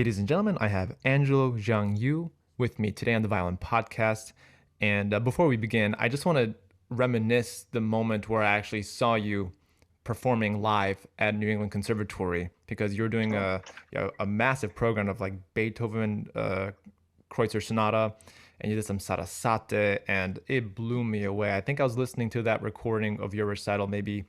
Ladies and gentlemen, I have Angelo Xiang Yu with me today on the Violin Podcast. And before we begin, I just want to reminisce the moment where I actually saw you performing live at New England Conservatory because you're doing Oh, a massive program of like Beethoven Kreutzer Sonata, and you did some Sarasate, and it blew me away. I think I was listening to that recording of your recital maybe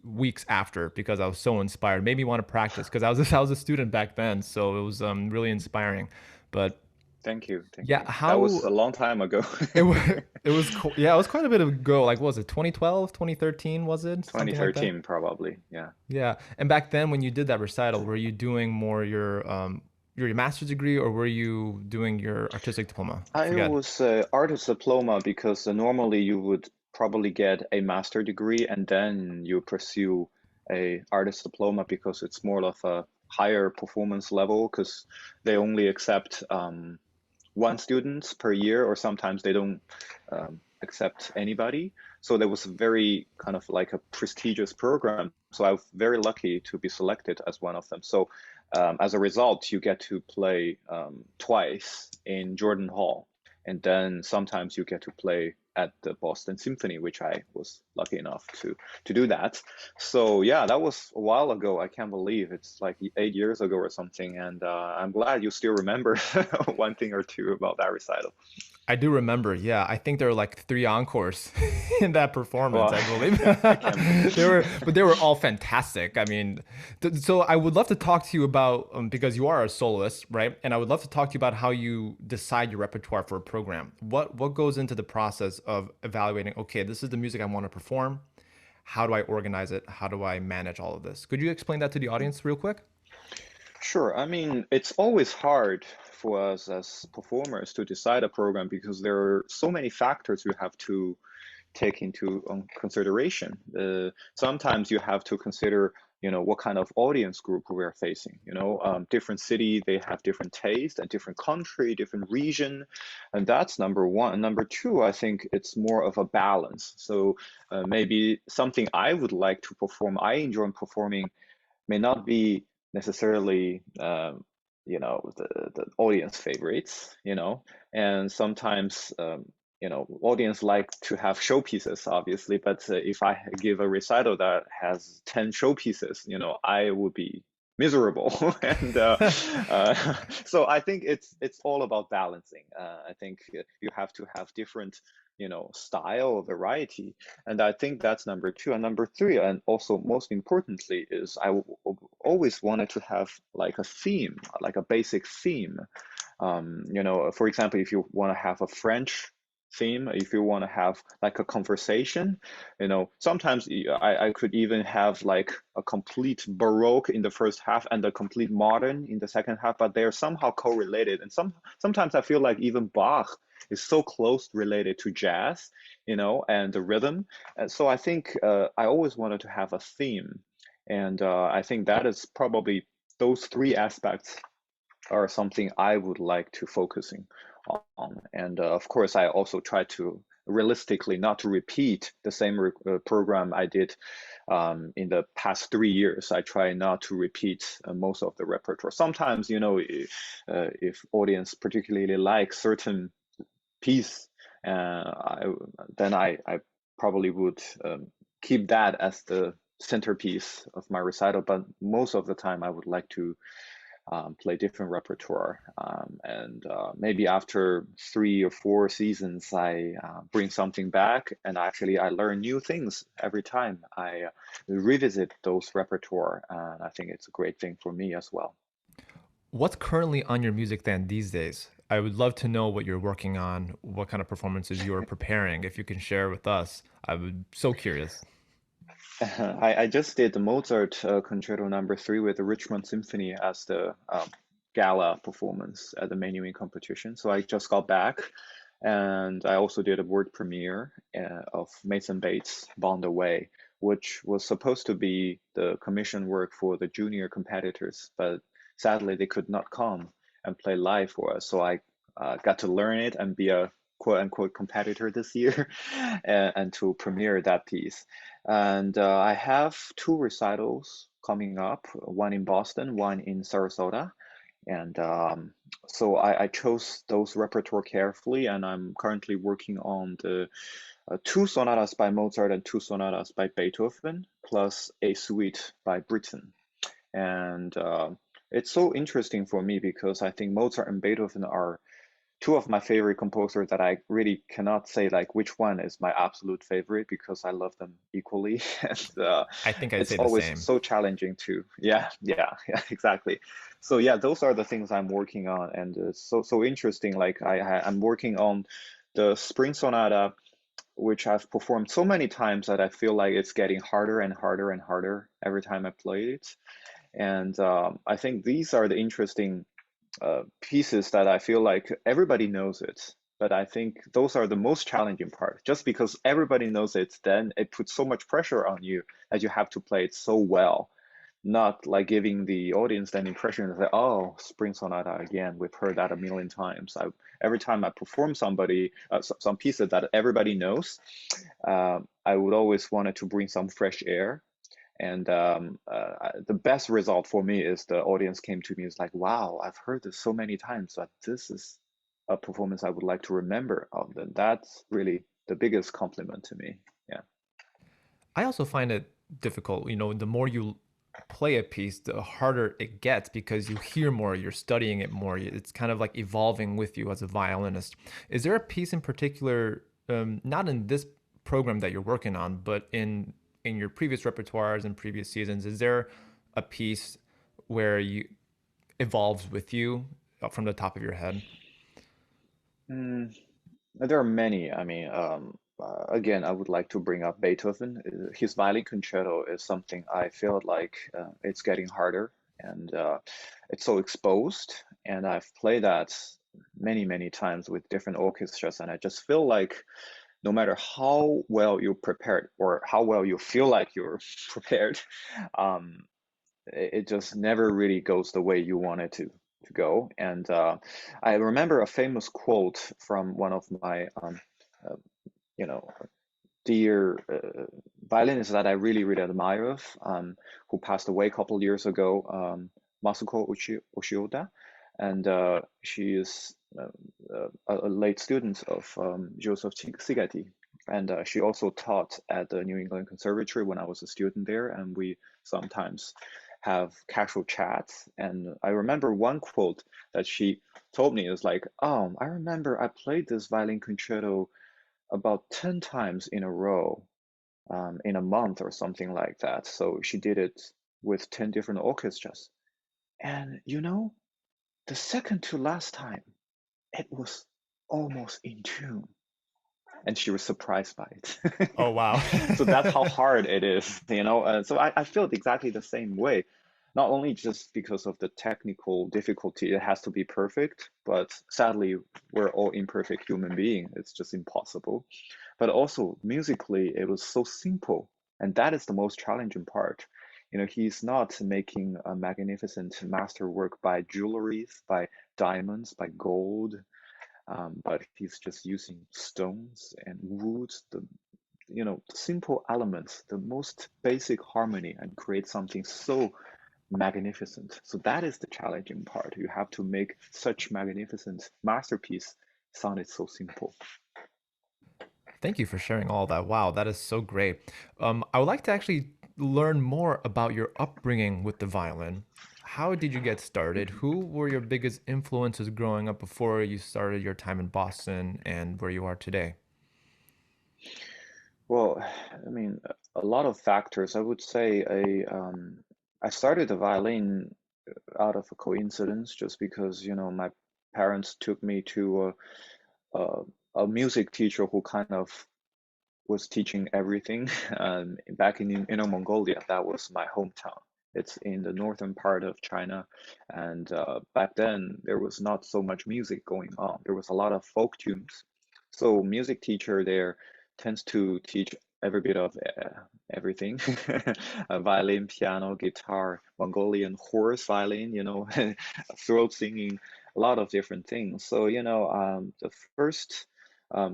weeks after because I was so inspired. Made me want to practice because I was a student back then, so it was really inspiring. But thank you. Thank yeah, you. That was a how long time ago. it was cool. Yeah, it was quite a bit ago. Like, what was it 2012, 2013? Was it something like that? 2013, probably. Yeah. Yeah. And back then, when you did that recital, were you doing more your master's degree, or were you doing your artistic diploma? I I forget. was artist diploma because normally you would probably get a master degree and then you pursue a artist diploma because it's more of a higher performance level because they only accept one student per year, or sometimes they don't accept anybody. So there was a very kind of like a prestigious program. So I was very lucky to be selected as one of them. So as a result, you get to play twice in Jordan Hall, and then sometimes you get to play at the Boston Symphony, which I was lucky enough to do that. So yeah, that was a while ago. I can't believe it's like 8 years ago or something, and I'm glad you still remember one thing or two about that recital. I do remember, yeah. I think there were like three encores in that performance, Well, I believe. I can't believe. But they were all fantastic. I mean, so I would love to talk to you about because you are a soloist, right? And I would love to talk to you about how you decide your repertoire for a program. What goes into the process of evaluating, okay, this is the music I want to perform. How do I organize it? How do I manage all of this? Could you explain that to the audience real quick? Sure. I mean, it's always hard for us as performers to decide a program because there are so many factors you have to take into consideration. Sometimes you have to consider, what kind of audience group we're facing. Different city, they have different taste, and different country, different region, and that's number one. And number two, I think it's more of a balance. So maybe something I would like to perform, I enjoy performing, may not be necessarily the audience favorites, and sometimes audience like to have showpieces, obviously, but if I give a recital that has 10 showpieces, I would be miserable. And so I think it's all about balancing. I think you have to have different, style variety, and I think that's number two. And number three, and also most importantly, is always wanted to have like a theme, like a basic theme. For example, if you want to have a French theme, if you want to have like a conversation, sometimes I could even have like a complete Baroque in the first half and a complete modern in the second half, but they're somehow correlated. And sometimes I feel like even Bach is so close related to jazz, and the rhythm. And so I think I always wanted to have a theme. And I think that is probably those three aspects are something I would like to focusing on. And of course, I also try to realistically not to repeat the same program I did in the past 3 years. I try not to repeat most of the repertoire. Sometimes, if audience particularly like certain piece, then I probably would keep that as the centerpiece of my recital. But most of the time, I would like to play different repertoire. And maybe after 3 or 4 seasons, I bring something back, and actually I learn new things every time I revisit those repertoire. And I think it's a great thing for me as well. What's currently on your music then these days? I would love to know what you're working on, what kind of performances you are preparing. If you can share with us, I would so curious. I just did the Mozart Concerto Number 3 with the Richmond Symphony as the gala performance at the Menuhin competition. So I just got back, and I also did a world premiere of Mason Bates' Bond Away, which was supposed to be the commission work for the junior competitors, but sadly they could not come and play live for us. So I got to learn it and be a quote unquote competitor this year and to premiere that piece. And I have two recitals coming up, one in Boston, one in Sarasota. And so I chose those repertoire carefully, and I'm currently working on the two sonatas by Mozart and two sonatas by Beethoven, plus a suite by Britten. And it's so interesting for me because I think Mozart and Beethoven are two of my favorite composers that I really cannot say like which one is my absolute favorite because I love them equally. And I think I'd it's say the always same. so challenging to, yeah, exactly. So yeah, those are the things I'm working on, and it's so interesting. Like I'm working on the Spring Sonata, which I've performed so many times that I feel like it's getting harder and harder and harder every time I play it. And I think these are the interesting pieces that I feel like everybody knows it. But I think those are the most challenging part. Just because everybody knows it, then it puts so much pressure on you that you have to play it so well. Not like giving the audience that impression that, oh, Spring Sonata again, we've heard that a million times. Every time I perform some pieces that everybody knows, I would always wanted to bring some fresh air. And the best result for me is the audience came to me is like, wow, I've heard this so many times, but this is a performance I would like to remember of them. That's really the biggest compliment to me. Yeah. I also find it difficult. The more you play a piece, the harder it gets because you hear more, you're studying it more. It's kind of like evolving with you as a violinist. Is there a piece in particular, not in this program that you're working on, but in your previous repertoires and previous seasons, is there a piece where you evolves with you from the top of your head? Mm, there are many. I mean, again, I would like to bring up Beethoven. His violin concerto is something I feel like it's getting harder, and it's so exposed. And I've played that many, many times with different orchestras, and I just feel like no matter how well you prepared or how well you feel like you're prepared, um, it just never really goes the way you want it to go. And I remember a famous quote from one of my uh, you know dear violinists that I really really admire who passed away a couple years ago, Masuko Ushioda, and she is a late student of Joseph Cigati. And she also taught at the New England Conservatory when I was a student there, and we sometimes have casual chats. And I remember one quote that she told me is like, I remember I played this violin concerto about 10 times in a row in a month or something like that. So she did it with 10 different orchestras. And the second to last time, it was almost in tune. And she was surprised by it. Oh, wow. So that's how hard it is. So I felt exactly the same way. Not only just because of the technical difficulty, it has to be perfect, but sadly, we're all imperfect human beings. It's just impossible. But also musically, it was so simple. And that is the most challenging part. He's not making a magnificent masterwork by jewelries, by diamonds, by gold, but he's just using stones and wood, the simple elements, the most basic harmony, and create something so magnificent. So that is the challenging part. You have to make such magnificent masterpiece sounded so simple. Thank you for sharing all that. Wow, that is so great. I would like to actually learn more about your upbringing with the violin. How did you get started? Mhm. Who were your biggest influences growing up before you started your time in Boston and where you are today? Well, I mean, a lot of factors. I would say I started the violin out of a coincidence, just because my parents took me to a, a music teacher who kind of was teaching everything. Back in Inner Mongolia, that was my hometown. It's in the northern part of China, and back then there was not so much music going on. There was a lot of folk tunes. So music teacher there tends to teach every bit of everything, violin, piano, guitar, Mongolian horse violin, throat singing, a lot of different things. So, the first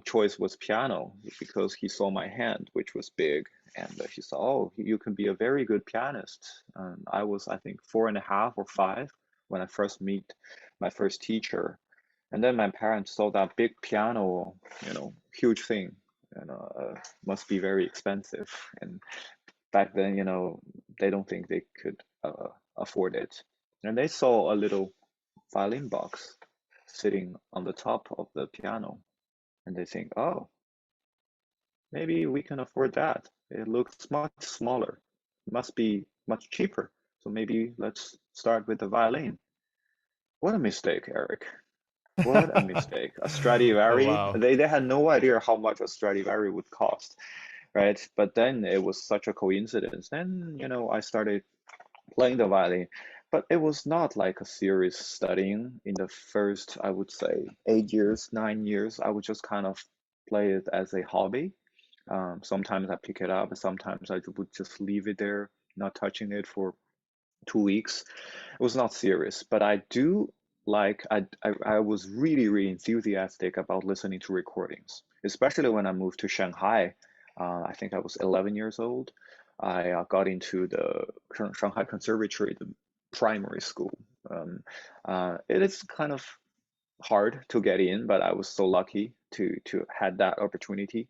choice was piano because he saw my hand, which was big, and he saw, oh, you can be a very good pianist. I was, I think, 4.5 or 5 when I first meet my first teacher. And then my parents saw that big piano, huge thing, must be very expensive. And back then, they don't think they could afford it. And they saw a little violin box sitting on the top of the piano. And they think, oh, maybe we can afford that. It looks much smaller. It must be much cheaper. So maybe let's start with the violin. What a mistake, Eric. What a mistake. A Oh, Stradivari, wow. they had no idea how much a Stradivari would cost, right? But then it was such a coincidence. Then, I started playing the violin, but it was not like a serious studying in the first, I would say, 8 years, 9 years. I would just kind of play it as a hobby. Sometimes I pick it up, sometimes I would just leave it there, not touching it for 2 weeks. It was not serious, but I do like I was really, really enthusiastic about listening to recordings, especially when I moved to Shanghai. I think I was 11 years old. I got into the Shanghai Conservatory, the primary school. It is kind of hard to get in, but I was so lucky to had that opportunity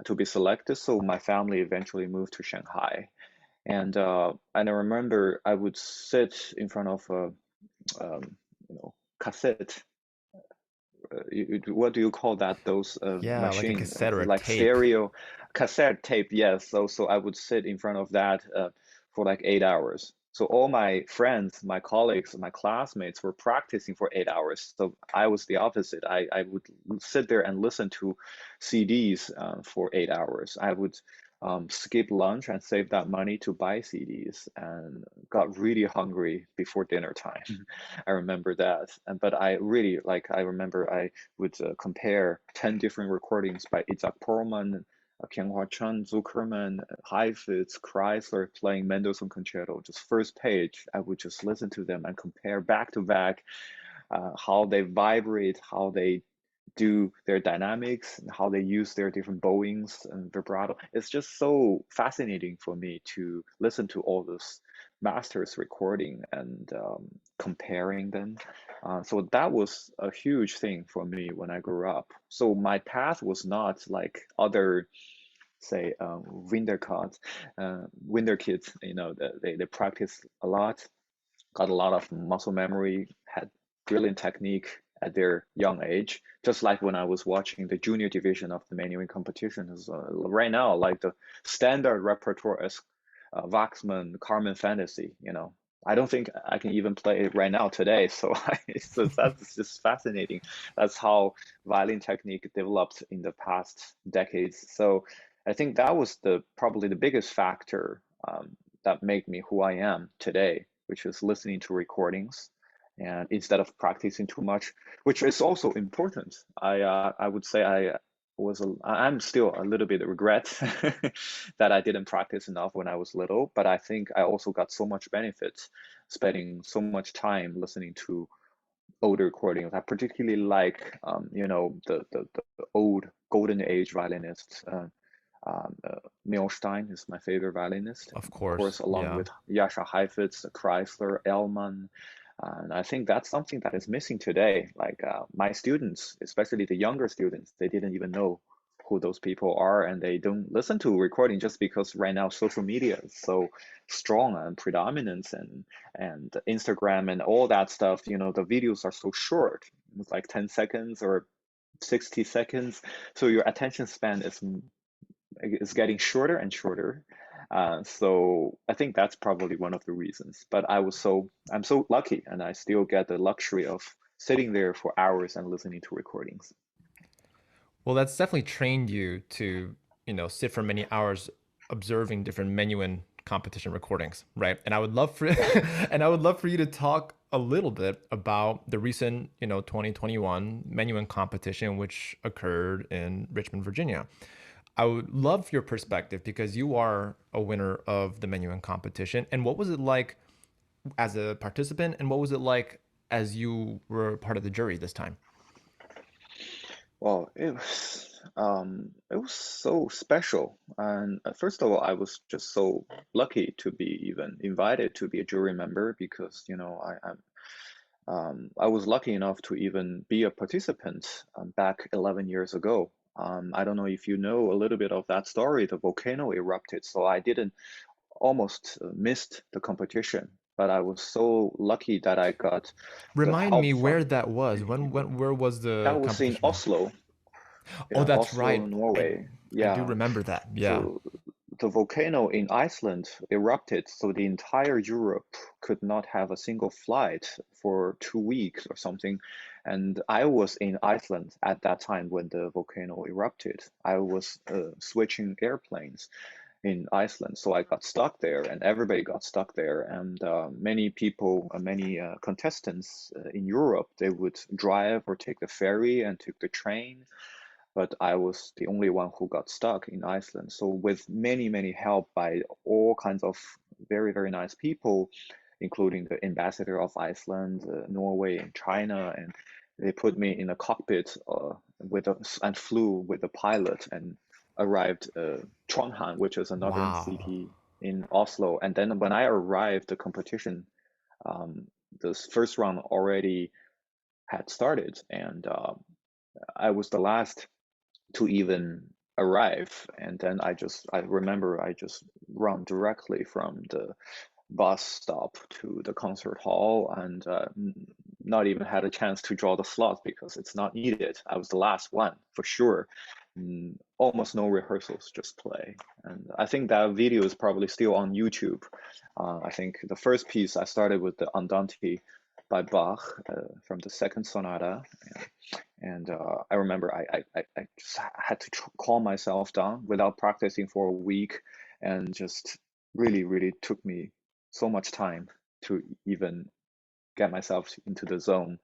to be selected. So my family eventually moved to Shanghai, and I remember I would sit in front of a cassette. What do you call that? Those Yeah, like a machine cassette or a like tape. stereo cassette tape. Yes. So I would sit in front of that for like 8 hours. So all my friends, my colleagues, my classmates were practicing for 8 hours. So I was the opposite. I would sit there and listen to CDs for 8 hours. I would skip lunch and save that money to buy CDs and got really hungry before dinner time. I remember that. But I really like, I remember I would compare 10 different recordings by Isaac Perlman, Qianghua Chen, Zuckerman, Heifetz, Chrysler playing Mendelssohn Concerto. Just first page, I would just listen to them and compare back to back how they vibrate, how they do their dynamics, and how they use their different bowings and vibrato. It's just so fascinating for me to listen to all this masters recording and comparing them. So that was a huge thing for me when I grew up. So my path was not like other, say, Winder kids, they practice a lot, got a lot of muscle memory, had brilliant technique at their young age. Just like when I was watching the junior division of the Menuhin competition, right now, like the standard repertoire is Waxman, Carmen Fantasy. I don't think I can even play it right now today. So, so that's just fascinating. That's how violin technique developed in the past decades. So I think that was probably the biggest factor that made me who I am today, which is listening to recordings and instead of practicing too much, which is also important. I would say I'm still a little bit regret that I didn't practice enough when I was little, but I think I also got so much benefit spending so much time listening to older recordings. I particularly like the old golden age violinists. Milstein is my favorite violinist, Of of course, course. along Yeah. with Jascha Heifetz, Chrysler, Elman. And I think that's something that is missing today. Like my students, especially the younger students, they didn't even know who those people are, and they don't listen to recording just because right now social media is so strong and predominant, and Instagram and all that stuff. The videos are so short, it's like 10 seconds or 60 seconds. So your attention span is getting shorter and shorter. So I think that's probably one of the reasons. But I'm so lucky, and I still get the luxury of sitting there for hours and listening to recordings. Well, that's definitely trained you to, sit for many hours observing different Menuhin competition recordings, right? And I would love for and I would love for you to talk a little bit about the recent, 2021 Menuhin competition which occurred in Richmond, Virginia. I would love your perspective because you are a winner of the Menuhin competition. And what was it like as a participant, and what was it like as you were part of the jury this time? Well, it was so special. And first of all, I was just so lucky to be even invited to be a jury member because, I was lucky enough to even be a participant back 11 years ago. I don't know if you know a little bit of that story. The volcano erupted, so I didn't almost missed the competition, but I was so lucky that I got the Remind help me where from that was. Where was the that was in competition? Oslo, Oh, yeah, that's Oslo, right. Norway. I do Yeah. remember that. Yeah. So the volcano in Iceland erupted, so the entire Europe could not have a single flight for 2 weeks or something. And I was in Iceland at that time when the volcano erupted. I was switching airplanes in Iceland, so I got stuck there, and everybody got stuck there. And many people, many contestants in Europe, they would drive or take the ferry and take the train, but I was the only one who got stuck in Iceland. So with many, many help by all kinds of very, very nice people, including the ambassador of Iceland, Norway, and China, and they put me in a cockpit and flew with the pilot and arrived Trondheim, which is another Wow. city in Oslo. And then when I arrived, the competition, um, this first round already had started, and I was the last to even arrive. And then I remember I just run directly from the bus stop to the concert hall and not even had a chance to draw the slot because it's not needed. I was the last one for sure. Almost no rehearsals, just play. And I think that video is probably still on YouTube. I think the first piece I started with the Andante by Bach from the second sonata. And I remember I just had to calm myself down without practicing for a week, and just really, really took me so much time to even get myself into the zone.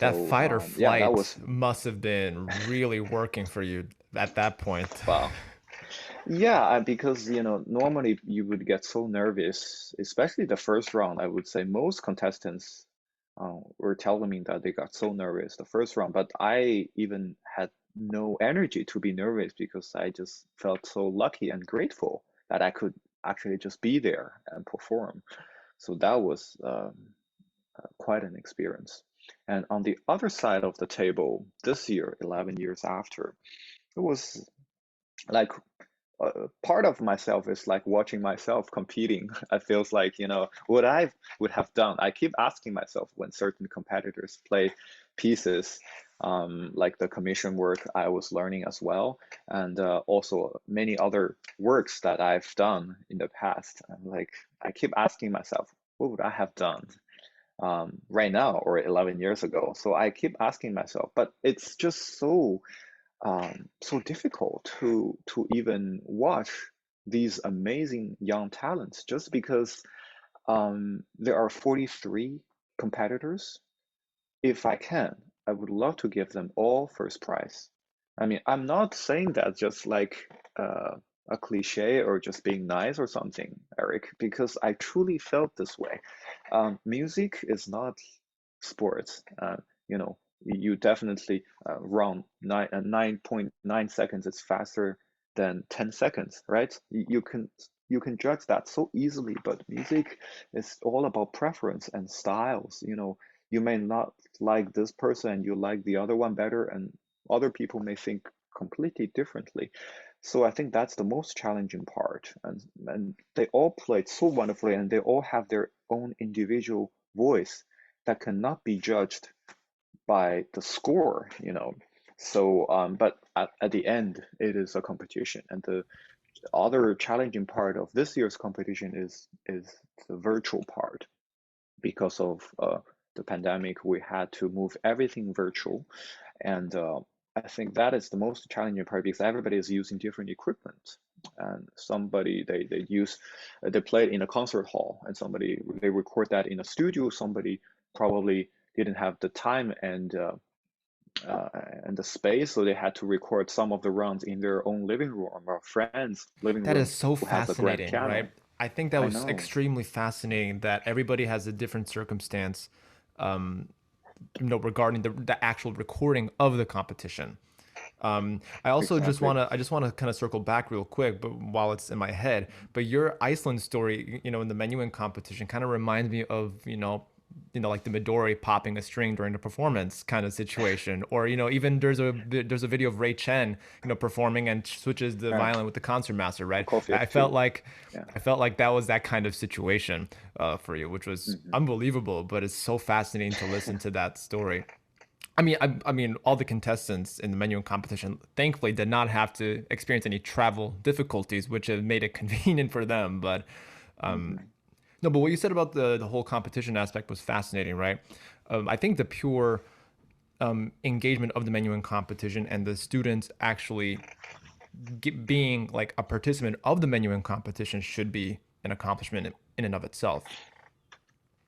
That So fight or yeah, that flight was must have been really working for you at that point. wow. Yeah, because normally you would get so nervous, especially the first round. I would say most contestants were telling me that they got so nervous the first round, but I even had no energy to be nervous because I just felt so lucky and grateful that I could actually just be there and perform. So that was quite an experience. And on the other side of the table, this year, 11 years after, it was like part of myself is like watching myself competing. I feels like, what I would have done. I keep asking myself when certain competitors play pieces, like the commission work I was learning as well, and also many other works that I've done in the past. I'm like, I keep asking myself, what would I have done right now or 11 years ago? So I keep asking myself, but it's just so difficult to even watch these amazing young talents just because there are 43 competitors. If I can, I would love to give them all first prize. I mean, I'm not saying that just like a cliche or just being nice or something, Eric, because I truly felt this way. Music is not sports. You know, you definitely run 9.9 seconds. It's faster than 10 seconds, right? You can judge that so easily, but music is all about preference and styles. You may not like this person and you like the other one better, and other people may think completely differently. So I think that's the most challenging part. And they all played so wonderfully, and they all have their own individual voice that cannot be judged by the score. So, but at the end, it is a competition, and the other challenging part of this year's competition is the virtual part because of the pandemic. We had to move everything virtual, and I think that is the most challenging part because everybody is using different equipment. And somebody they play it in a concert hall, and somebody they record that in a studio. Somebody probably didn't have the time and the space, so they had to record some of the runs in their own living room or friends' living That is room so who has a grand fascinating, piano. right? I think that I was know. extremely fascinating that everybody has a different circumstance, regarding the actual recording of the competition. I also Exactly. I just want to kind of circle back real quick, but while it's in my head, but your Iceland story, in the Menuhin competition kind of reminds me of, like the Midori popping a string during the performance kind of situation, or even there's a video of Ray Chen, performing and switches the Yeah. violin with the concertmaster, right? I Prokofiev felt too. like Yeah. I felt like that was that kind of situation for you, which was Hmm. unbelievable, but it's so fascinating to listen to that story. I mean, all the contestants in the Menuhin competition, thankfully, did not have to experience any travel difficulties, which have made it convenient for them. But Hmm. no, but what you said about the whole competition aspect was fascinating, right? I think the pure engagement of the Menuhin competition and the students actually being like a participant of the Menuhin competition should be an accomplishment in and of itself.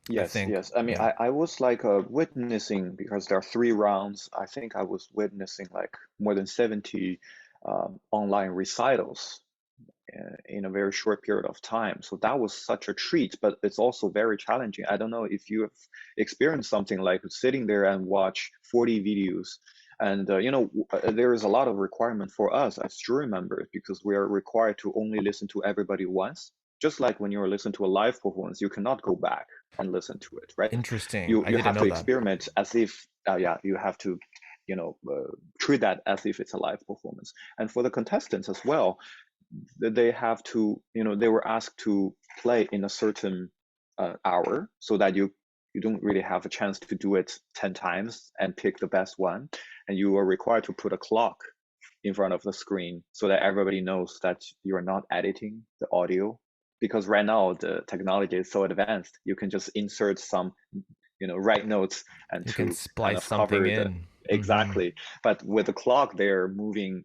I Yes, think, yes. I mean, yeah. I was like witnessing because there are 3 rounds. I think I was witnessing like more than 70 online recitals in a very short period of time. So that was such a treat, but it's also very challenging. I don't know if you have experienced something like sitting there and watch 40 videos. And there is a lot of requirement for us as jury members because we are required to only listen to everybody once. Just like when you're listening to a live performance, you cannot go back and listen to it, right? Interesting. You I you didn't have know to that. experiment as if yeah, you have to treat that as if it's a live performance. And for the contestants as well, they have to, they were asked to play in a certain hour so that you don't really have a chance to do it 10 times and pick the best one. And you are required to put a clock in front of the screen so that everybody knows that you're not editing the audio. Because right now the technology is so advanced, you can just insert some, write notes and You can to kind splice of something cover the in. Hmm. exactly. But with the clock they're moving,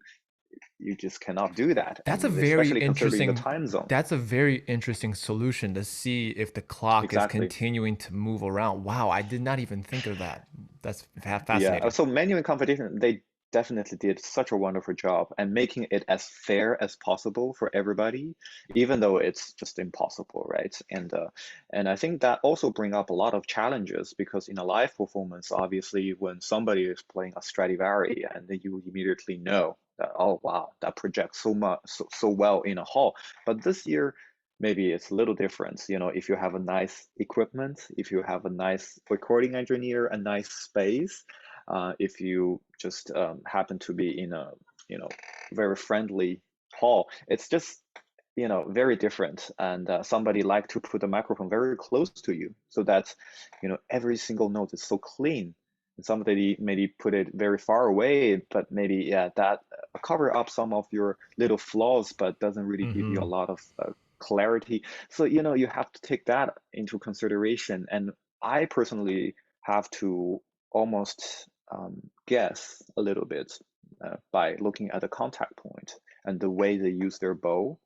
you just cannot do that, That's a and very especially considering the interesting time zone. that's a very interesting solution to see if the clock is Exactly. continuing to move around. Wow, I did not even think of that. That's Yeah. fascinating. So Menuing competition, they definitely did such a wonderful job and making it as fair as possible for everybody, even though it's just impossible, right? And I think that also bring up a lot of challenges because in a live performance, obviously, when somebody is playing a Stradivari, and then you immediately know that, oh wow, that projects so much so well in a hall. But this year, maybe it's a little different. If you have a nice equipment, if you have a nice recording engineer, a nice space, if you just happen to be in a you know very friendly hall, it's just very different. And somebody like to put the microphone very close to you so that every single note is so clean. And somebody maybe put it very far away, but maybe yeah, that cover up some of your little flaws, but doesn't really give you a Hmm. lot of clarity. So you have to take that into consideration. And I personally have to almost guess a little bit by looking at the contact point and the way they use their bow.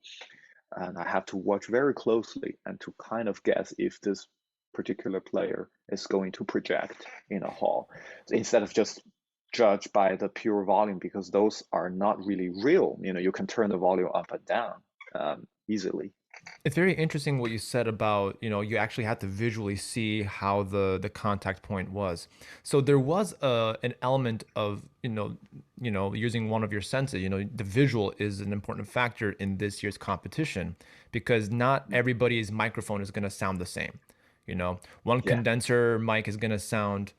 And I have to watch very closely and to kind of guess if this particular player is going to project in a hall. So instead of just judge by the pure volume, because those are not really real. You can turn the volume up and down easily. It's very interesting what you said about, you actually had to visually see how the contact point was. So there was an element of, using one of your senses. The visual is an important factor in this year's competition because not everybody's microphone is going to sound the same. One Yeah. condenser mic is going to sound,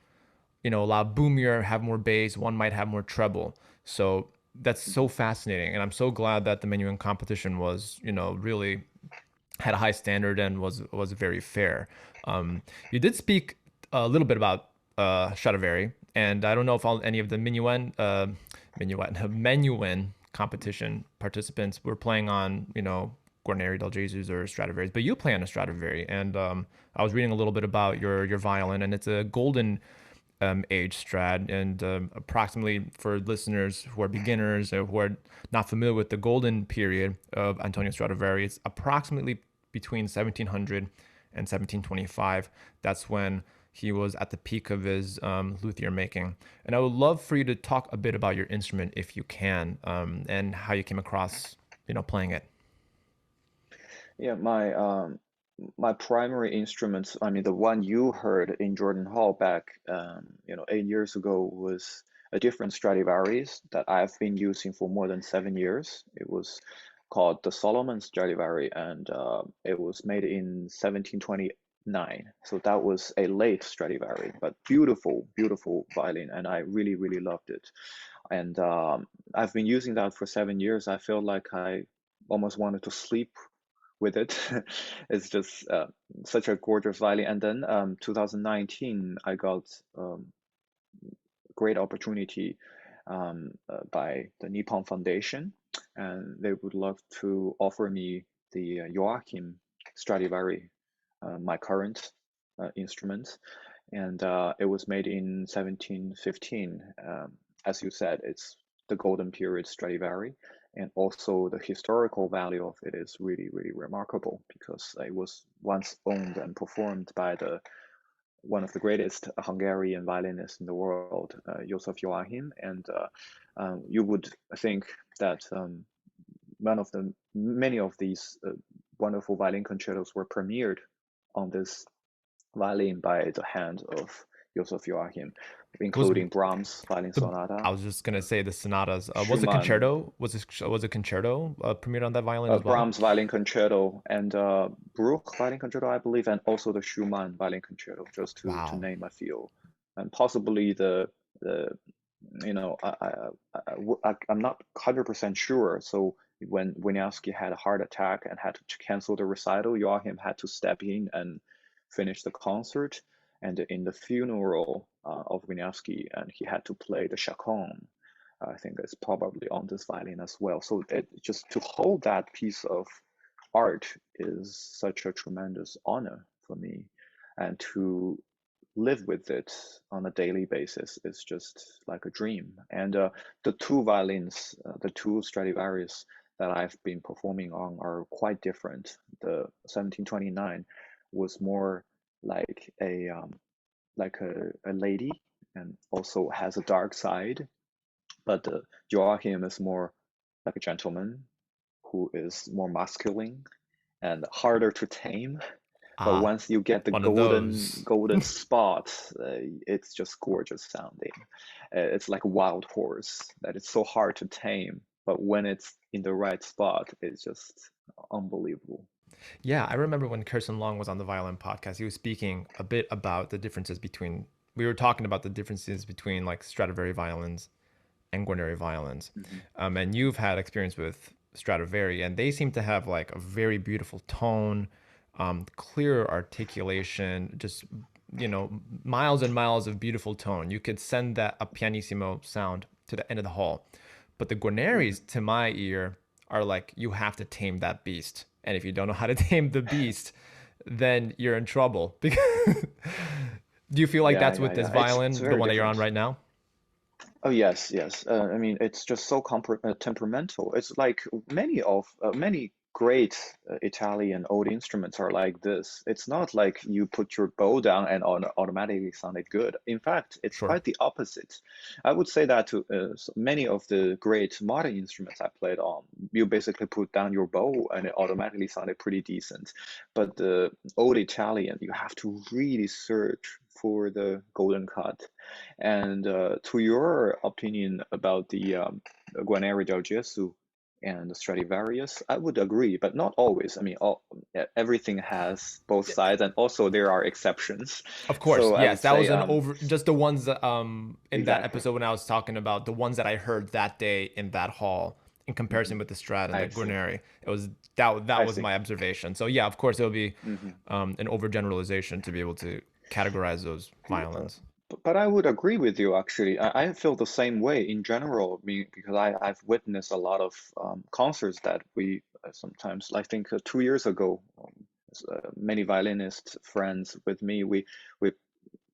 a lot boomier, have more bass. One might have more treble. So that's so fascinating, and I'm so glad that the Menuhin competition was, really had a high standard and was very fair. You did speak a little bit about Stradivari, and I don't know if any of the Menuhin competition participants were playing on Guarneri del Jesus or Stradivarius, but you play on a Stradivari, and I was reading a little bit about your violin, and it's a golden age Strad, and approximately for listeners who are beginners or who are not familiar with the golden period of Antonio Stradivari, it's approximately between 1700 and 1725. That's when he was at the peak of his luthier making. And I would love for you to talk a bit about your instrument if you can, and how you came across, playing it. Yeah, my primary instruments, I mean, the one you heard in Jordan Hall back, 8 years ago was a different Stradivarius that I've been using for more than 7 years. It was called the Solomon Stradivari, and it was made in 1729. So that was a late Stradivari, but beautiful, beautiful violin, and I really, really loved it. And I've been using that for 7 years. I feel like I almost wanted to sleep with it. It's just such a gorgeous violin. And then 2019, I got great opportunity by the Nippon Foundation, and they would love to offer me the Joachim Stradivari, my current instrument, and it was made in 1715. As you said, it's the golden period Stradivari, and also the historical value of it is really, really remarkable because it was once owned and performed by the one of the greatest Hungarian violinists in the world, Joseph Joachim, and you would think that many of these wonderful violin concertos were premiered on this violin by the hand of Joseph Joachim, Was including Brahms' Violin I Sonata, was just gonna say the sonatas. Was the Schumann, concerto? Was a concerto premiered on that violin as well? Brahms' Violin Concerto, and Bruch Violin Concerto, I believe, and also the Schumann Violin Concerto, just to Wow. name a few, and possibly the you know I'm not 100% sure. So when Wieniawski had a heart attack and had to cancel the recital, Joachim had to step in and finish the concert. And in the funeral of Wieniawski, and he had to play the chaconne. I think it's probably on this violin as well. So just to hold that piece of art is such a tremendous honor for me, and to live with it on a daily basis is just like a dream. And the two violins, the two Stradivarius that I've been performing on are quite different. The 1729 was more like a lady, and also has a dark side, but Joachim is more like a gentleman who is more masculine and harder to tame. But Ah, once you get the one of those. golden spot, it's just gorgeous sounding. It's like a wild horse that it's so hard to tame, but when it's in the right spot, it's just unbelievable. Yeah, I remember when Kirsten Long was on the Violin Podcast, he was speaking a bit about the differences between, we were talking about the differences between like Stradivari violins and Guarneri violins. Mhm. And you've had experience with Stradivari, and they seem to have like a very beautiful tone, clear articulation, just, miles and miles of beautiful tone. You could send that a pianissimo sound to the end of the hall. But the Mhm. Guarneris, to my ear, are like, you have to tame that beast. And if you don't know how to tame the beast, then you're in trouble. Do you feel like Yeah, that's yeah, with this yeah. It's violin, the very one that you're on different. right now? Oh yes, yes. I mean, it's just so temperamental. It's like many great Italian old instruments are like this. It's not like you put your bow down and automatically sounded good. In fact, it's Sure. quite the opposite. I would say that to many of the great modern instruments I played on, you basically put down your bow and it automatically sounded pretty decent. But the old Italian, you have to really search for the golden cut. And to your opinion about the Guarneri del Gesù and the Stradivarius, I would agree, but not always. I mean, everything has both sides, and also there are exceptions. Of course, So I yes. would That say, was an over just the ones that, in that exactly. episode when I was talking about the ones that I heard that day in that hall in comparison Hmm. with the Strat and the I see. Guarneri. It was that I was see. my observation. So yeah, of course it would be Hmm. an overgeneralization to be able to categorize those violins. But I would agree with you, actually. I feel the same way in general, because I've witnessed a lot of concerts that we sometimes, I think 2 years ago, many violinist friends with me, we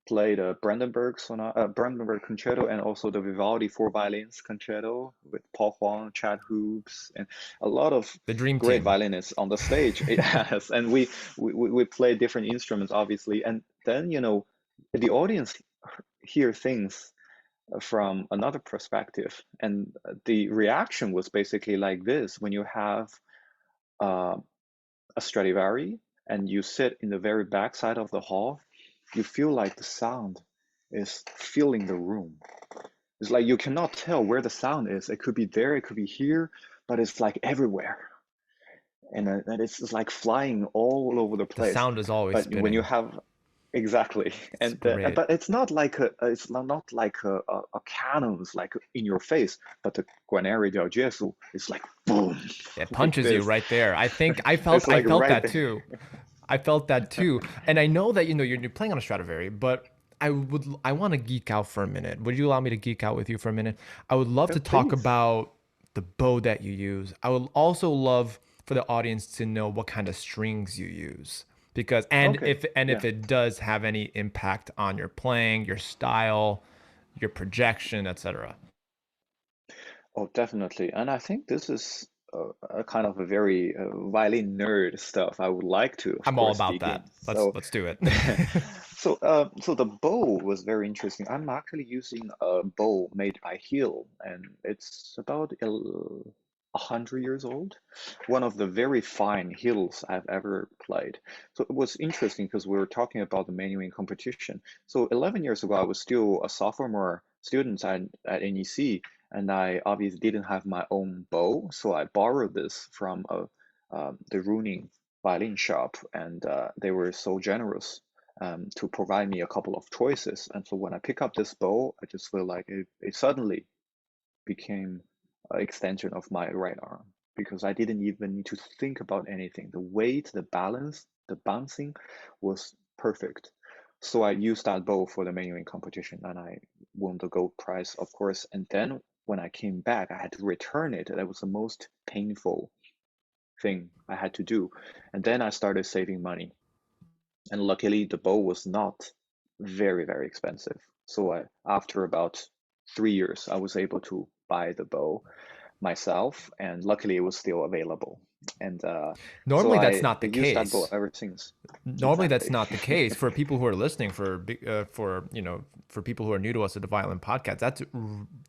played a Brandenburg concerto, and also the Vivaldi four violins concerto with Paul Huang, Chad Hoops, and a lot of The dream great team. violinists on the stage. Yes, and we play different instruments, obviously, and then the audience hear things from another perspective, and the reaction was basically like this: when you have uh, a Stradivari and you sit in the very back side of the hall, you feel like the sound is filling the room. It's like you cannot tell where the sound is. It could be there, it could be here, but it's like everywhere. And it's just like flying all over the The place. sound is always But when you spinning. have exactly, It's great. but it's not like not like a cannon's like in your face, but the Guarneri del Gesù is like boom, It like punches you this. right there. I felt It's I like felt right that there. too. I felt that too. And I know that you're playing on a Stradivari, but I want to geek out for a minute. Would you allow me to geek out with you for a minute? I would love Yeah, to talk please. about the bow that you use. I would also love for the audience to know what kind of strings you use. Because Okay. if Yeah. it does have any impact on your playing, your style, your projection, etc. Oh, definitely. And I think this is a kind of a very violin nerd stuff I would like to, of I'm all course, about dig that. in. Let's So, let's do it. so the bow was very interesting. I'm actually using a bow made by Heel, and it's about 100 years old. One of the very fine Heels I've ever played. So it was interesting because we were talking about the Menuhin competition. So 11 years ago, I was still a sophomore student at NEC, and I obviously didn't have my own bow, so I borrowed this from the Runing violin shop, and they were so generous to provide me a couple of choices. And so when I pick up this bow, I just feel like it suddenly became an extension of my right arm because I didn't even need to think about anything. The weight, the balance, the bouncing was perfect. So I used that bow for the menuing competition and I won the gold prize, of course. And then when I came back, I had to return it. That was the most painful thing I had to do. And then I started saving money. And luckily, the bow was not very, very expensive. So after about 3 years, I was able to buy the bow myself, and luckily it was still available. And so Normally that's I not the used that bow case. ever since. Normally that's Exactly. not the case for people who are listening for people who are new to us at the Violin Podcast. That's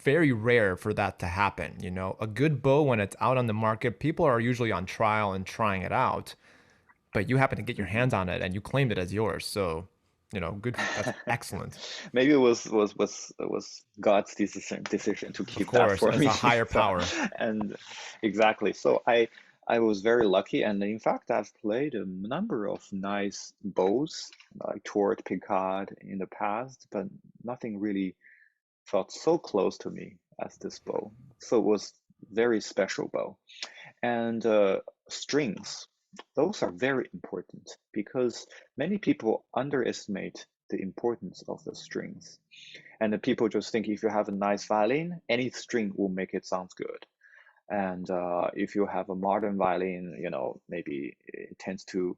very rare for that to happen. A good bow when it's out on the market, people are usually on trial and trying it out, but you happen to get your Mhm. hands on it and you claimed it as yours. So, good. That's excellent. Maybe it was God's decision to Of keep that course, for as a me. higher So, power. and exactly. So I was very lucky, and in fact, I've played a number of nice bows, like Tort, Picard in the past, but nothing really felt so close to me as this bow. So it was very special bow. And strings, those are very important because many people underestimate the importance of the strings. And the people just think if you have a nice violin, any string will make it sound good. And if you have a modern violin, maybe it tends to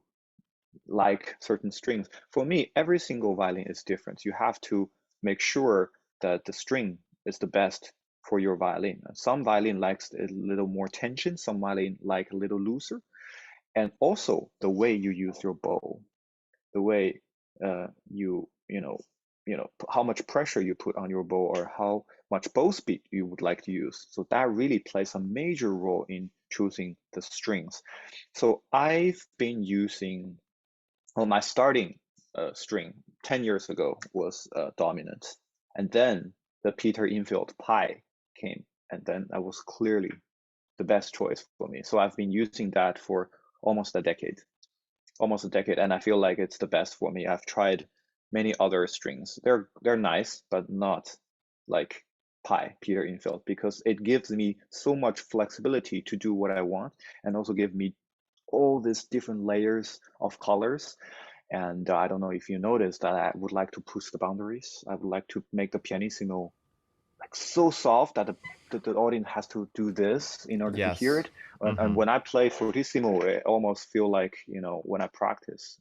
like certain strings. For me, every single violin is different. You have to make sure that the string is the best for your violin. Some violin likes a little more tension, some violin like a little looser, and also the way you use your bow, the way you know how much pressure you put on your bow or how much bow speed you would like to use. So that really plays a major role in choosing the strings. So I've been using well, my starting string 10 years ago was dominant. And then the Peter Infield Pi came, and then that was clearly the best choice for me. So I've been using that for almost a decade, and I feel like it's the best for me. I've tried many other strings. They're nice, but not like Pi, Peter Infield, because it gives me so much flexibility to do what I want, and also give me all these different layers of colors. And I don't know if you noticed that I would like to push the boundaries. I would like to make the pianissimo like so soft that the audience has to do this in order to hear Yes. it. And Hmm. when I play fortissimo, it almost feel like, when I practice,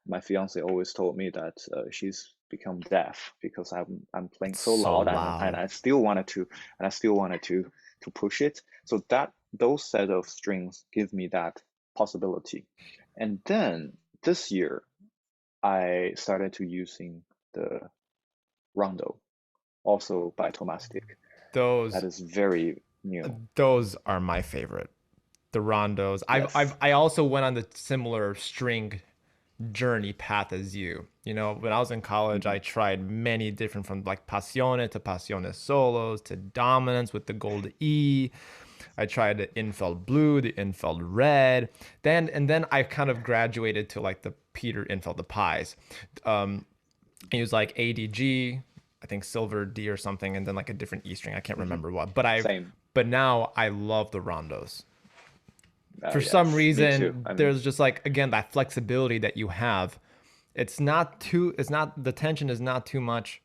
my fiance always told me that she's become deaf because I'm playing It's so so loud, and loud. I still wanted to push it. So that those set of strings give me that possibility. And then this year I started to using the rondo, also by Tomastic. That Those is very new. those are my favorite. The rondos. Yes. I also went on the similar string journey path as you. You know, when I was in college, I Mhm. tried many different, from like passione to passione solos to dominance with the gold E. I tried the Infeld blue, the Infeld red. Then I kind of graduated to like the Peter Infeld, the pies. Um, he was like ADG, I think silver D or something, and then like a different E string. I can't Mhm. remember what. Same. But now I love the rondos. For some Yes, me too. reason, I mean, there's just like, again, that flexibility that you have. It's not, the tension is not too much,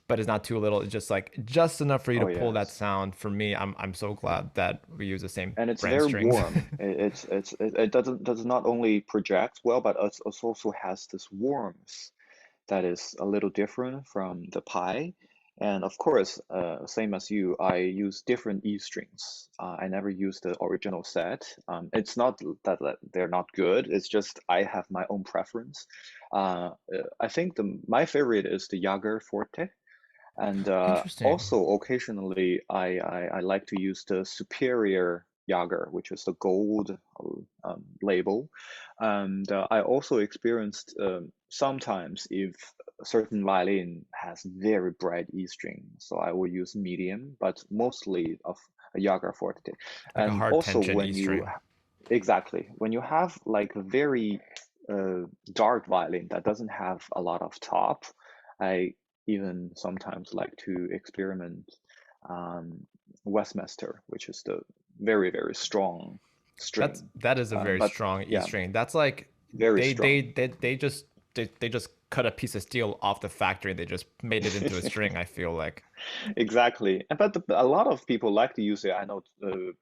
but it's not too little. It's just like just enough for you to oh pull that yes. sound. For me, I'm so glad that we use the same And it's brand very strings. warm. It does not only project well, but it also has this warmth that is a little different from the pie. And of course, same as you, I use different E strings. I never use the original set. It's not that they're not good. It's just I have my own preference. I think my favorite is the Jager Forte. And Interesting. also occasionally I like to use the superior Yager, which is the gold label. And I also experienced sometimes if a certain violin has very bright E string, so I will use medium, but mostly of a Yager forte. Like a And hard also tension when E you string. exactly when you have like a very dark violin that doesn't have a lot of top, I even sometimes like to experiment Westminster, which is the very, very strong string. That is a very But strong E yeah, string. That's like very they strong. they they they just cut a piece of steel off the factory. They just made it into a string, I feel like. Exactly. But a lot of people like to use it. I know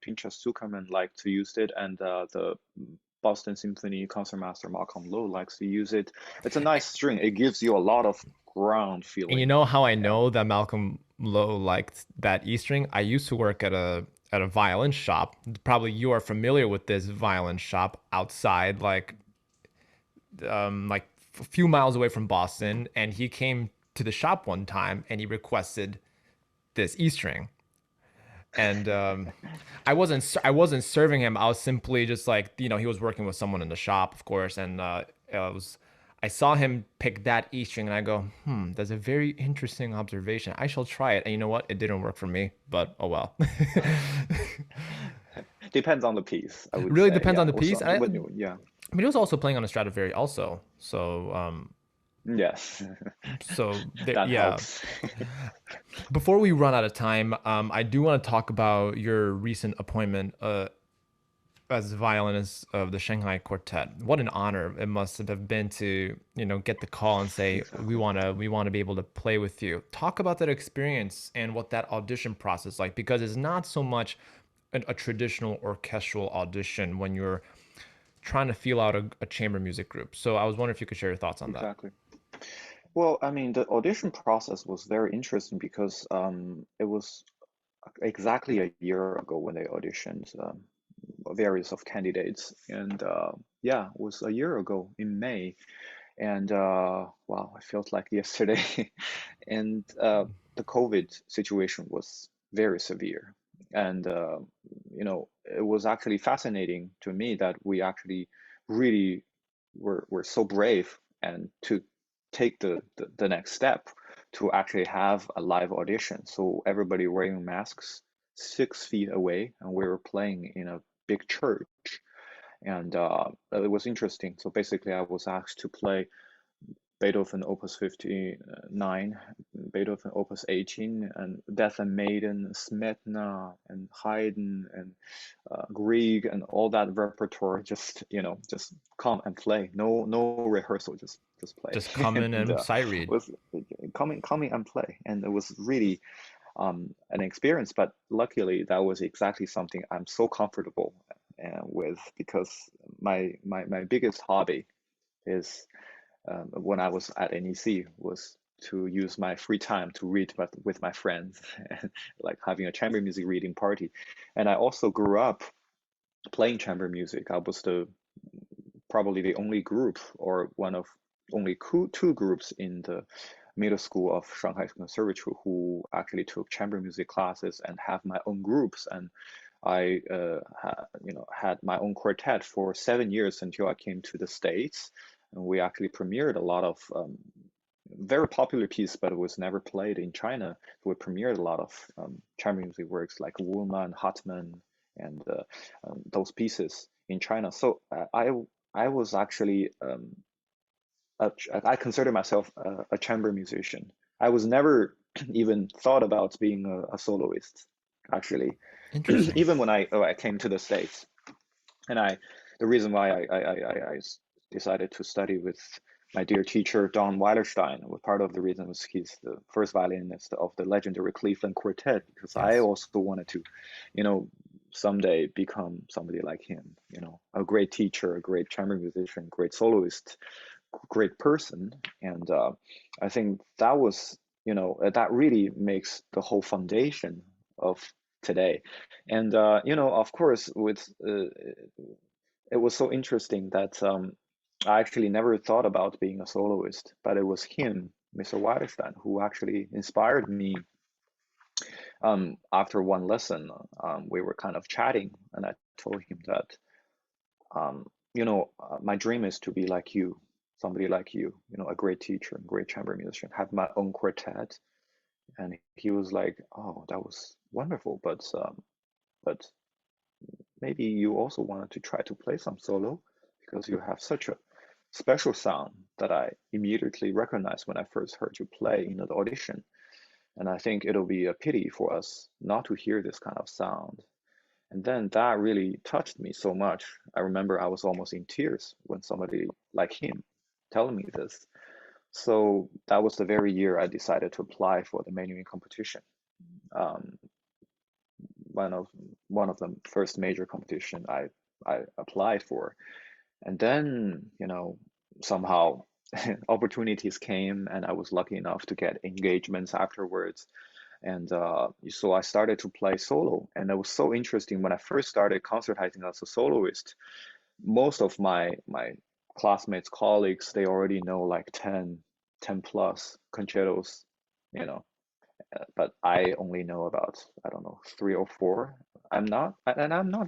Pinchas Zukerman like to use it, and the Boston Symphony concertmaster Malcolm Lowe likes to use it. It's a nice string. It gives you a lot of ground And you feeling. know how I Yeah. know that Malcolm Lowe liked that E string? I used to work at a violin shop. Probably you are familiar with this violin shop outside, like a few miles away from Boston. And he came to the shop one time and he requested this E string. And I wasn't serving him. I was simply just like, he was working with someone in the shop, of course, and I saw him pick that E string, and I go, that's a very interesting observation. I shall try it. And you know what? It didn't work for me, but oh well. Depends on the piece, I would Really say. depends Yeah. on the piece. Also, yeah. But he was also playing on a Stradivarius, also. Yes. That Yeah. helps. Before we run out of time, I do want to talk about your recent appointment as violinist of the Shanghai Quartet. What an honor it must have been to, get the call and say, Exactly. we want to be able to play with you. Talk about that experience and what that audition process like, because it's not so much a traditional orchestral audition when you're trying to feel out a chamber music group. So I was wondering if you could share your thoughts on that. Exactly. Well, I mean, the audition process was very interesting because it was exactly a year ago when they auditioned various of candidates, and yeah, it was a year ago in May, and wow, it felt like yesterday, and the COVID situation was very severe, and it was actually fascinating to me that we actually really were so brave and to take the next step to actually have a live audition. So everybody wearing masks 6 feet away, and we were playing in a big church, and it was interesting. So basically, I was asked to play Beethoven Opus 59, Beethoven Opus 18, and Death and Maiden, Smetana, and Haydn, and Grieg, and all that repertoire. Just just come and play. No rehearsal. Just play. Just come in And and sight read. was coming and play, and it was really an experience. But luckily, that was exactly something I'm so comfortable with, because my biggest hobby is when I was at NEC was to use my free time to read with my friends and like having a chamber music reading party. And I also grew up playing chamber music. I was the probably the only group or one of only two groups in the middle school of Shanghai Conservatory who actually took chamber music classes and have my own groups. And I had my own quartet for 7 years until I came to the States. and we actually premiered a lot of very popular piece, but it was never played in China. We premiered a lot of chamber music works like Woolman, Hartmann, and those pieces in China. So I was actually I consider myself a chamber musician. I was never even thought about being a soloist, actually. Interesting. Even when I came to the States, and the reason why decided to study with my dear teacher Don Weilerstein, was part of the reason was he's the first violinist of the legendary Cleveland Quartet, because I Yes. also wanted to, you know, someday become somebody like him, a great teacher, a great chamber musician, great soloist, great person. And I think that was, that really makes the whole foundation of today. And of course, with it was so interesting that I actually never thought about being a soloist, but it was him, Mr. Weiderstein, who actually inspired me. After one lesson, we were kind of chatting, and I told him that, my dream is to be like you, somebody like you, a great teacher, a great chamber musician, have my own quartet. And he was like, "Oh, that was wonderful, but maybe you also wanted to try to play some solo because you have such a special sound that I immediately recognized when I first heard you play in the audition. And I think it'll be a pity for us not to hear this kind of sound." And then that really touched me so much. I remember I was almost in tears when somebody like him telling me this. So that was the very year I decided to apply for the Menuhin competition. Um, one of one of the first major competition I applied for. And then, somehow opportunities came, and I was lucky enough to get engagements afterwards. And so I started to play solo. And it was so interesting when I first started concertizing as a soloist. Most of my classmates, colleagues, they already know like 10 plus concertos, you know, but I only know about, I don't know, three or four. I'm not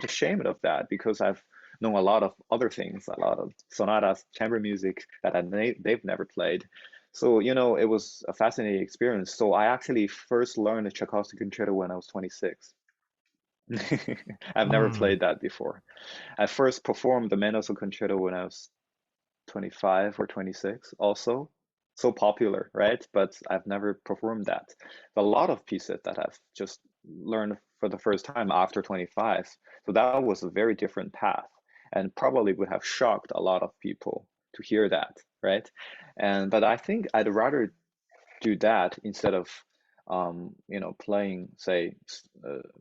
ashamed of that because I've known a lot of other things, a lot of sonatas, chamber music that they've never played. So, it was a fascinating experience. So I actually first learned the Tchaikovsky concerto when I was 26. I've never Mm. played that before. I first performed the Mendelssohn concerto when I was 25 or 26 also. So popular, right? But I've never performed that. A lot of pieces that I've just learned for the first time after 25. So that was a very different path and probably would have shocked a lot of people to hear that, right? But I think I'd rather do that instead of playing, say,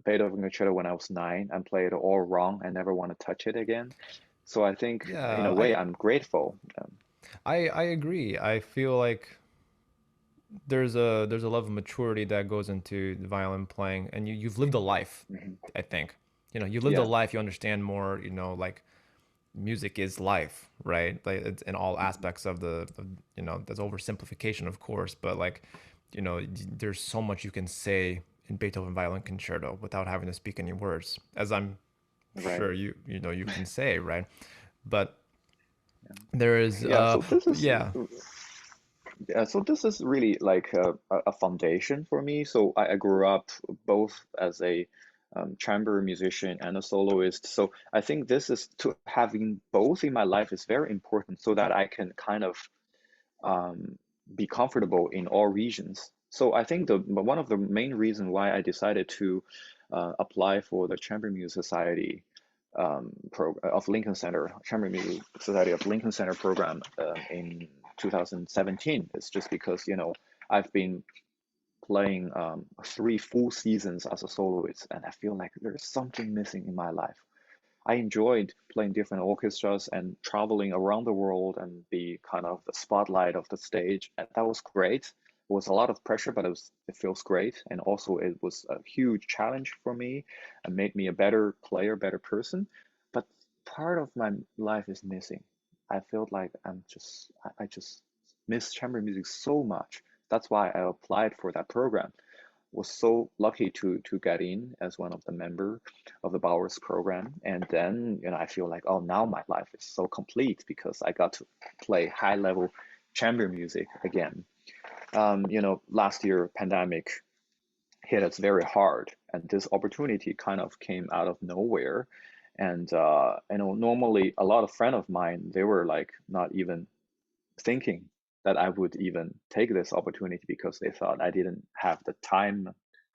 Beethoven concerto when I was 9 and play it all wrong and never want to touch it again. So I think in Yeah, a way I'm grateful. I agree. I feel like there's a level of maturity that goes into the violin playing, and you've lived a life. Mhm. I think you lived a Yeah. life. You understand more. Like music is life, right? Like it's in all Mhm. aspects of that's oversimplification, of course, but like there's so much you can say in Beethoven violin concerto without having to speak any words, as I'm Right. sure you can say, right? But there is Yeah. yeah. So this is really like a foundation for me. So I grew up both as a chamber musician and a soloist. So I think this is to having both in my life is very important so that I can kind of um, be comfortable in all regions. So I think the one of the main reasons why I decided to apply for the Chamber Music Society of Lincoln Center, Chamber Music Society of Lincoln Center program in 2017 is just because, I've been playing 3 full seasons as a soloist, and I feel like there's something missing in my life. I enjoyed playing different orchestras and traveling around the world and be kind of the spotlight of the stage. And that was great. It was a lot of pressure, but it feels great. And also it was a huge challenge for me and made me a better player, better person. But part of my life is missing. I felt like I just miss chamber music so much. That's why I applied for that program. was so lucky to get in as one of the member of the Bowers program. And then, I feel like, oh, now my life is so complete because I got to play high level chamber music again. Last year pandemic hit us very hard, and this opportunity kind of came out of nowhere. And normally a lot of friends of mine, they were like not even thinking that I would even take this opportunity because they thought I didn't have the time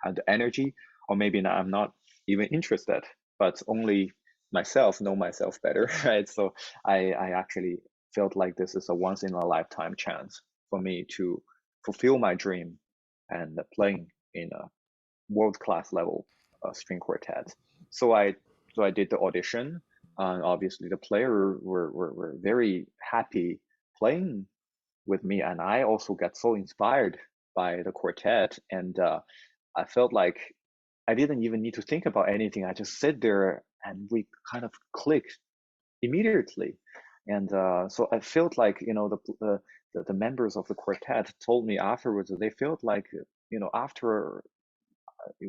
and the energy, or maybe I'm not even interested. But only myself know myself better, right? So I actually felt like this is a once in a lifetime chance for me to fulfill my dream and playing in a world class level string quartet. So I did the audition, and obviously the player were very happy playing with me, and I also got so inspired by the quartet, and I felt like I didn't even need to think about anything. I just sit there, and we kind of clicked immediately. And so I felt like, the members of the quartet told me afterwards that they felt like, after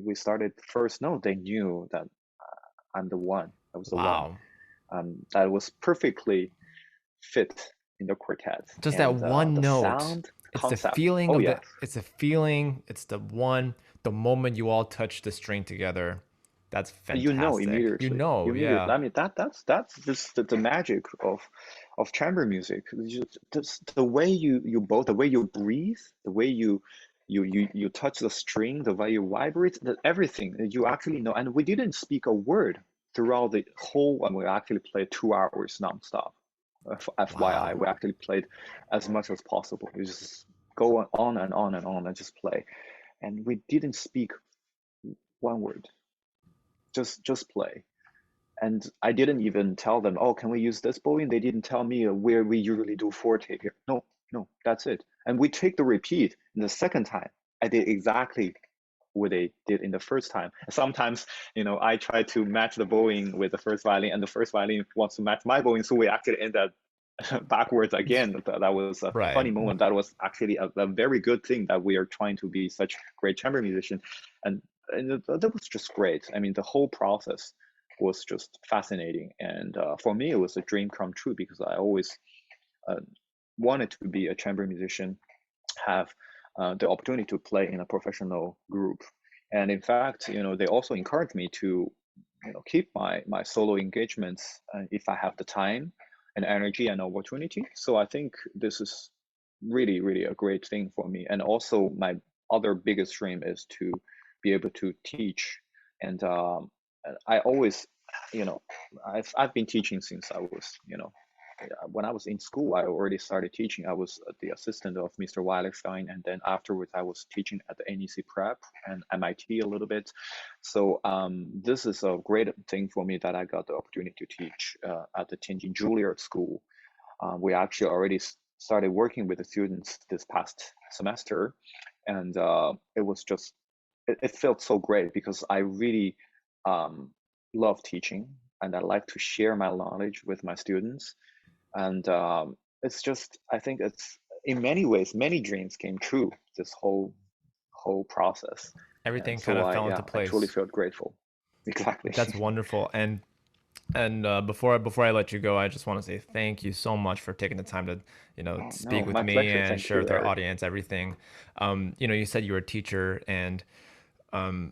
we started first note, they knew that I'm the one. I was the one Wow. that was perfectly fit in the quartet, Just that and one the note. sound It's the concept. feeling Oh of yes, it's a feeling, it's the moment you all touch the string together. That's fantastic. immediately. Yeah. I mean, that's just the magic of chamber music. Just the way you both, the way you breathe, the way you touch the string, the way you vibrate, everything you actually know. And we didn't speak a word throughout the whole, and we actually played 2 hours nonstop. FYI, Wow. we actually played as much as possible. We just go on and on and on and just play, and we didn't speak one word. Just play. And I didn't even tell them, oh, can we use this bowing? They didn't tell me where we usually do forte here. No, no, that's it. And we take the repeat. And the second time, I did exactly what they did in the first time. Sometimes, I try to match the bowing with the first violin, and the first violin wants to match my bowing, so we actually end up backwards again. That was a Right. funny moment. That was actually a very good thing that we are trying to be such great chamber musician, and that was just great. I mean, the whole process was just fascinating, and for me, it was a dream come true because I always uh, wanted to be a chamber musician, have the opportunity to play in a professional group, and in fact, they also encouraged me to, keep my solo engagements if I have the time and energy and opportunity. So I think this is really, really a great thing for me. And also, my other biggest dream is to be able to teach. And I always, you know, I've been teaching since I was, when I was in school, I already started teaching. I was the assistant of Mr. Weilerstein, and then afterwards, I was teaching at the NEC Prep and MIT a little bit. So this is a great thing for me that I got the opportunity to teach at the Tianjin Juilliard School. We actually already started working with the students this past semester, and it was just it felt so great because I really um, love teaching, and I like to share my knowledge with my students. And it's just, I think it's in many ways, many dreams came true this whole process, and Everything kind so of I fell into yeah, I truly place. felt grateful. Exactly. That's wonderful. And before I let you go, I just want to say thank you so much for taking the time to, Oh, speak no, with my me pleasure. and Thank share you, with our Eric. audience everything. You said you were a teacher, and um,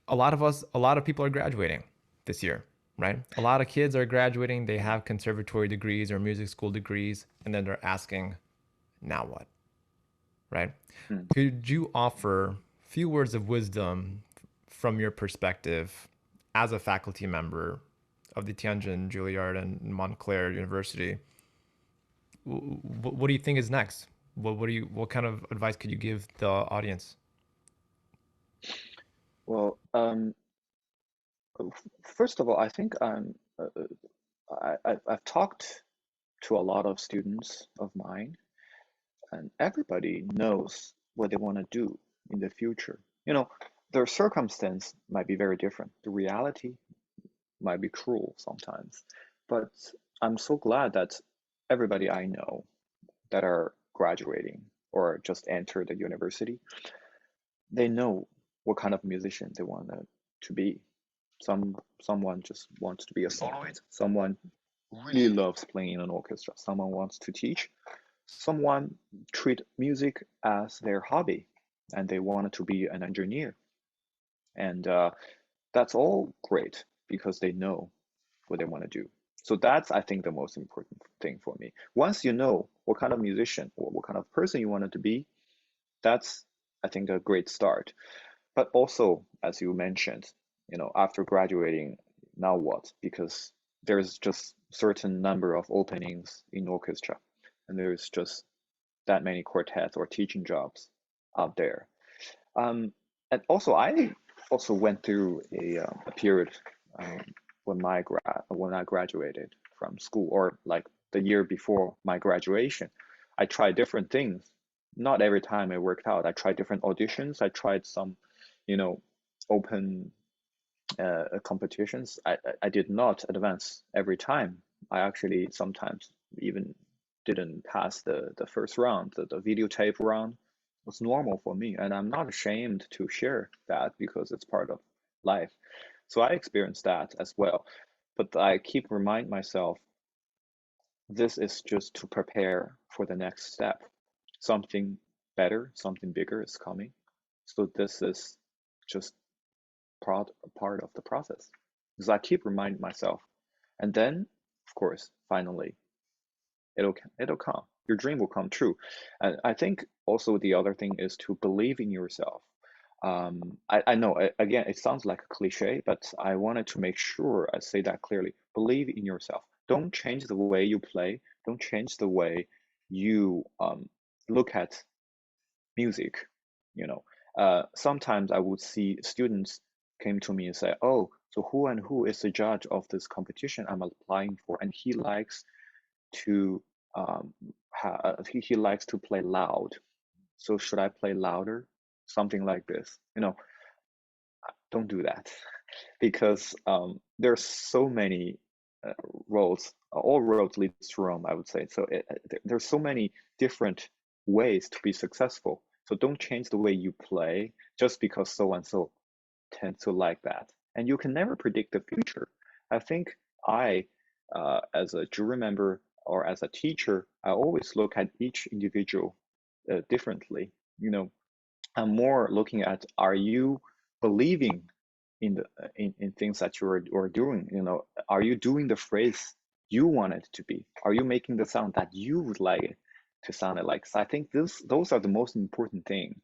a lot of people are graduating this year, right? A lot of kids are graduating. They have conservatory degrees or music school degrees, and then they're asking, now what, right? Mm. Could you offer a few words of wisdom from your perspective as a faculty member of the Tianjin Juilliard and Montclair University? What do you think is next? What kind of advice could you give the audience? Well, first of all, I think I've talked to a lot of students of mine, and everybody knows what they want to do in the future. Their circumstance might be very different. The reality might be cruel sometimes, but I'm so glad that everybody I know that are graduating or just entered the university, they know what kind of musician they want to be. Someone just wants to be a soloist. Someone really loves playing in an orchestra. Someone wants to teach. Someone treat music as their hobby, and they wanted to be an engineer. And that's all great because they know what they want to do. So that's, I think, the most important thing for me. Once you know what kind of musician or what kind of person you wanted to be, that's, I think, a great start. But also, as you mentioned, after graduating, now what? Because there's just certain number of openings in orchestra, and there's just that many quartets or teaching jobs out there. And also, I also went through a period um, when I graduated from school, or like the year before my graduation. I tried different things. Not every time it worked out. I tried different auditions. I tried some, you know, open competitions. I did not advance every time. I actually sometimes even didn't pass the first round, the videotape round was normal for me, and I'm not ashamed to share that because it's part of life. So I experienced that as well. But I keep remind myself this is just to prepare for the next step. Something better, something bigger is coming. So this is just part of the process. Because I keep reminding myself. And then, of course, finally, it'll come. Your dream will come true. And I think also the other thing is to believe in yourself. I know, again, it sounds like a cliche, but I wanted to make sure I say that clearly. Believe in yourself. Don't change the way you play. Don't change the way you look at music. You know, sometimes I would see students came to me and say, "Oh, so who and who is the judge of this competition I'm applying for?" And he likes to he likes to play loud. So should I play louder? Something like this. Don't do that because there's so many uh, roads. All roads lead to Rome, I would say. So there's so many different ways to be successful. So don't change the way you play just because so and so tends to like that. And you can never predict the future. I think I, as a jury member or as a teacher, I always look at each individual differently. I'm more looking at, are you believing in things that you're doing? Are you doing the phrase you want it to be? Are you making the sound that you would like it to sound like? So I think those are the most important thing,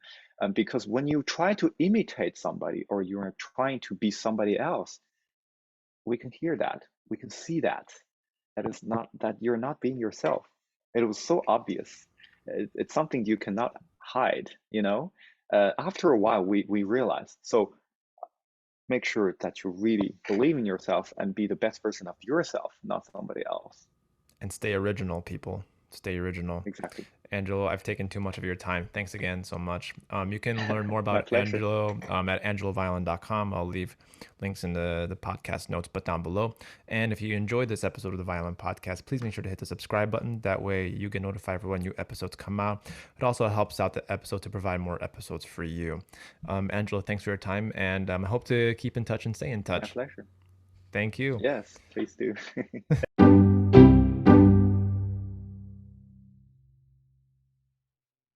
because when you try to imitate somebody or you're trying to be somebody else, we can hear that, we can see that is not that you're not being yourself. It was so obvious. It's something you cannot hide. After a while, we realized. So make sure that you really believe in yourself and be the best version of yourself, not somebody else. And stay original, people. Stay original. Exactly. Angelo, I've taken too much of your time. Thanks again so much. You can learn more My about pleasure. Angelo at angeloviolin.com. I'll leave links in the podcast notes, but down below. And if you enjoyed this episode of the Violin Podcast, please make sure to hit the subscribe button. That way you get notified for when new episodes come out. It also helps out the episode to provide more episodes for you. Angelo, thanks for your time, and I hope to keep in touch and stay in My touch. pleasure. Thank you. Yes, please do.